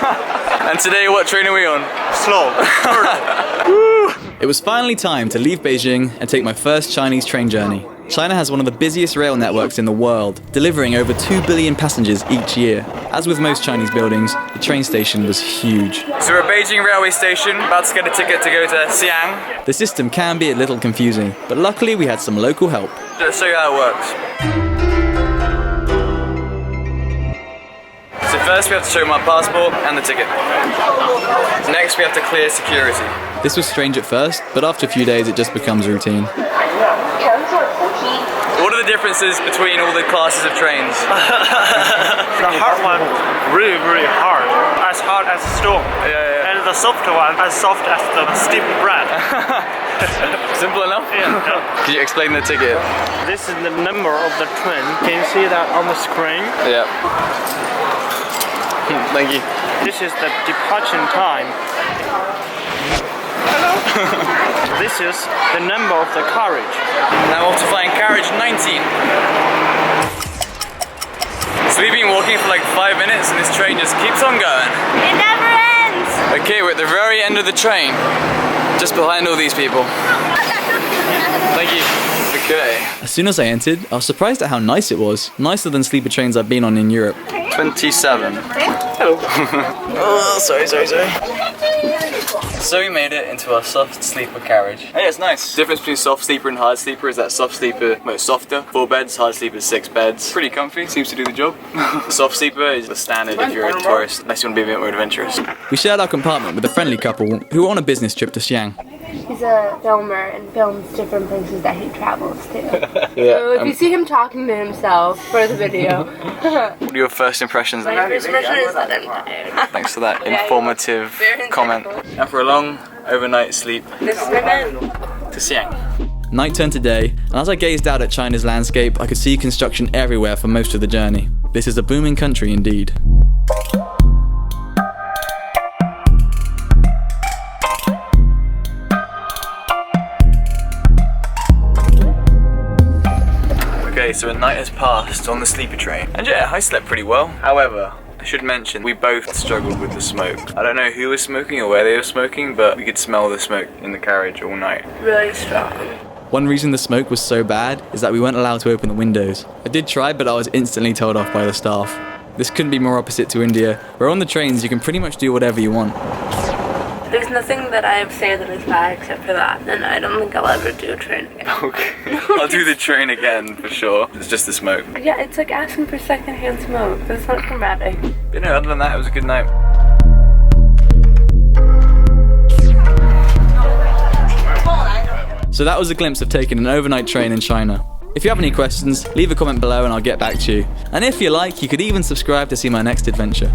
And today, what train are we on? Slow. It was finally time to leave Beijing and take my first Chinese train journey. China has one of the busiest rail networks in the world, delivering over 2 billion passengers each year. As with most Chinese buildings, the train station was huge. So we're at Beijing railway station, about to get a ticket to go to Xi'an. The system can be a little confusing, but luckily we had some local help. Let's show you how it works. So first we have to show my passport and the ticket. Next we have to clear security. This was strange at first, but after a few days it just becomes routine. What are the differences between all the classes of trains? The hard one, really, really hard. As hard as stone. Yeah. And the soft one, as soft as the steamed bread. Simple enough? Yeah. Can you explain the ticket? This is the number of the train. Can you see that on the screen? Yeah. Thank you. This is the departure time. Hello. This is the number of the carriage. Now off to find carriage 19. So we've been walking for like 5 minutes and this train just keeps on going. It never ends! Okay, we're at the very end of the train. Just behind all these people. Thank you. Okay. As soon as I entered, I was surprised at how nice it was. Nicer than sleeper trains I've been on in Europe. 27. Hello. Oh, sorry. So we made it into our soft sleeper carriage. Oh yeah, it's nice. The difference between soft sleeper and hard sleeper is that soft sleeper, well, softer, 4 beds, hard sleeper, 6 beds. Pretty comfy, seems to do the job. Soft sleeper is the standard if you're a tourist, unless you want to be a bit more adventurous. We shared our compartment with a friendly couple who were on a business trip to Xi'an. He's a filmer and films different places that he travels to. Yeah. So if you see him talking to himself for the video. What are your first impressions? My first impression is that I'm tired. Thanks for that Yeah, informative very comment. insightful. And for a long overnight sleep This is my bed. to Xi'an. Night turned to day, and as I gazed out at China's landscape, I could see construction everywhere for most of the journey. This is a booming country indeed. Okay, so a night has passed on the sleeper train. And yeah, I slept pretty well. However, I should mention, we both struggled with the smoke. I don't know who was smoking or where they were smoking, but we could smell the smoke in the carriage all night. Really strong. One reason the smoke was so bad is that we weren't allowed to open the windows. I did try, but I was instantly told off by the staff. This couldn't be more opposite to India, where on the trains you can pretty much do whatever you want. There's nothing that I say that is bad except for that, and I don't think I'll ever do a train again. Okay. I'll do the train again for sure. It's just the smoke. Yeah, it's like asking for secondhand smoke. That's not dramatic. But no, other than that, it was a good night. So that was a glimpse of taking an overnight train in China. If you have any questions, leave a comment below and I'll get back to you. And if you like, you could even subscribe to see my next adventure.